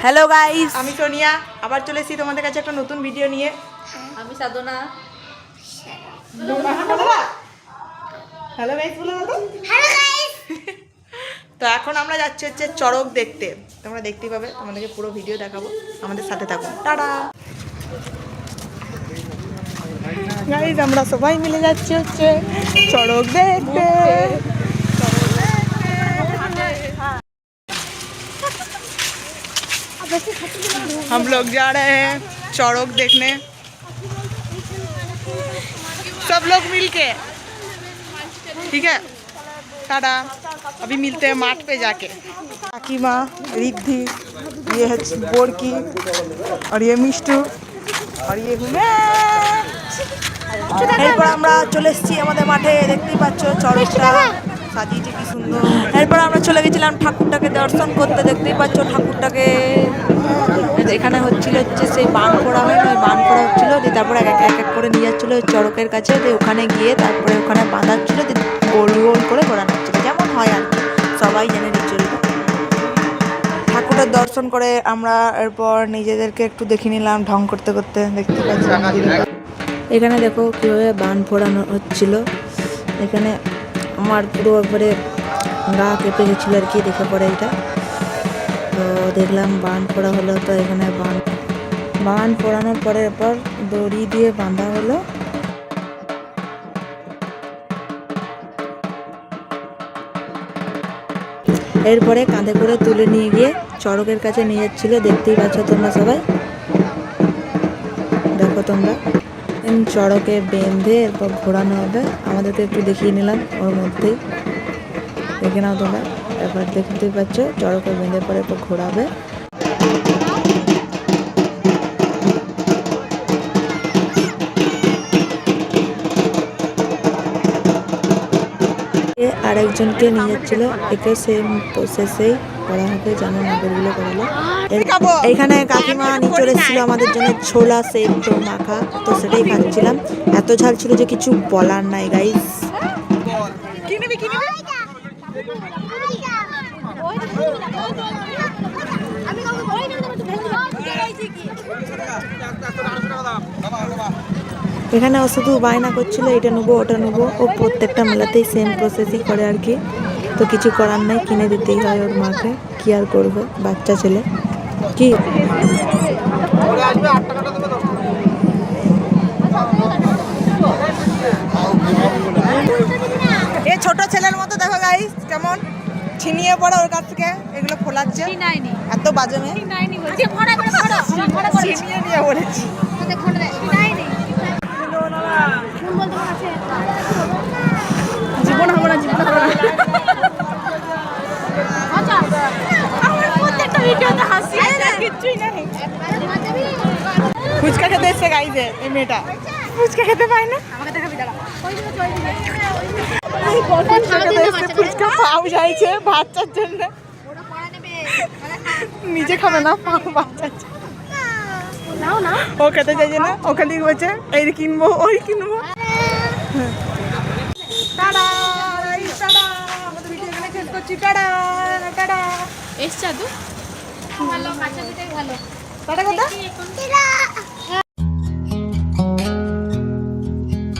Hello guys, আমি সোনিয়া আবার চলে এসেছি তোমাদের কাছে একটা নতুন ভিডিও নিয়ে। আমি সাধনা। হ্যালো গাইস বলে দাও। Hello guys. তো এখন আমরা যাচ্ছি হচ্ছে চড়ক দেখতে। তোমরা দেখতেই পাবে, তোমাদেরকে পুরো ভিডিও দেখাবো, আমাদের সাথে থাকুন। টাটা গাইস, আমরা সবাই মিলে যাচ্ছি হচ্ছে চড়ক দেখতে। हम लोग जा रहे हैं चौड़क देखने, सब लोग मिलके। ठीक है, टाटा। अभी मिलते हैं माठ पे जाके। काकी माँ, रिद्धि, ये है बोरकी और ये मिष्टू और ये हूँ मैं। এরপর আমরা চলে এসেছি আমাদের মাঠে, দেখতেই পাচ্ছ চড়কটা সাজিয়েছে কি সুন্দর। এরপর আমরা চলে গেছিলাম ঠাকুরটাকে দর্শন করতে, দেখতেই পাচ্ছ ঠাকুরটাকে। এখানে হচ্ছে সেই বান করা হয় না, ওই বান করা হচ্ছিলো, দিয়ে তারপরে এক এক করে নিয়ে যাচ্ছিলো চড়কের কাছে, দিয়ে ওখানে গিয়ে তারপরে ওখানে বাঁধাচ্ছিলো, দিয়ে গোল গোল করে ঘোরানো হচ্ছিলো, যেমন হয় আর কি, সবাই জেনে নিচ্ছিল। ঠাকুরের দর্শন করে আমরা এরপর নিজেদেরকে একটু দেখে নিলাম ঢং করতে করতে, দেখতে পাচ্ছি। এখানে দেখো কীভাবে বান ফোড়ানো হচ্ছিল। এখানে আমার পুরো একবারে গা কেঁপে গেছিলো আর কি দেখে পরে এটা। তো দেখলাম বান ফোড়া হলো, তো এখানে বান ফোড়ানোর পরে এরপর দড়ি দিয়ে বাঁধা হলো। এরপরে কাঁধে করে তুলে নিয়ে গিয়ে চড়কের কাছে নিয়ে যাচ্ছিলো, দেখতেই পাচ্ছ তোমরা সবাই, দেখো তোমরা। চড়কে বেঁধে এরপর ঘোরানো হবে, আমাদেরকে একটু দেখিয়ে নিলাম ওর মধ্যেই, দেখে নাও তোমরা। এবার দেখতেই পাচ্ছ চড়কে বেঁধে পরে এরপর ঘোরাবে। আরেকজনকে নিয়ে যাচ্ছিল, একে সেম প্রসেসেই করা হবে, যেমন আগেরগুলো করালো। এখানে কাকিমা নিয়ে চলে এসেছিল আমাদের জন্য ছোলা সেদ্ধ মাখা, তো সেটাই খাচ্ছিলাম। এত ঝাল ছিল যে কিছু বলার নাই গাইস। এখানে ও শুধু বায়না করছিল এটা নেবো ওটা নেবো, ও প্রত্যেকটা মেলাতেই সেম প্রসেসই করে আর কি। তো কিছু করার নাই, কিনে দিতেই হয় ওর মাকে, কি আর করবে, বাচ্চা ছেলে কি। এ ছোট ছেলের মতো দেখো গাইস কেমন ছিনিয়ে পড়ে ওর কাছ থেকে এগুলো ফোলাচ্ছে, এত বাজে মেয়ে। ছিনিয়ে নিয়ে পড়েছি। জীবন হবে না, জীবন হবে না। ফুচকা খেতে এসছে গাইছে এই মেয়েটা, ফুচকা খেতে পায় না। ফুচকা পাও চাইছে বাচ্চার জন্য, নিজে খাবে না, পাও বাচ্চার জন্য। ও খেতে চাইছে না, ওখান থেকে বলছে এই কিনবো ওই কিনবো। টাটা টাটা, আমাদের ভিডিও এখানে শেষ করছি। Tata tata. এসছে ভালো, কাঁচা পিঠাই ভালো। টাটা কথা।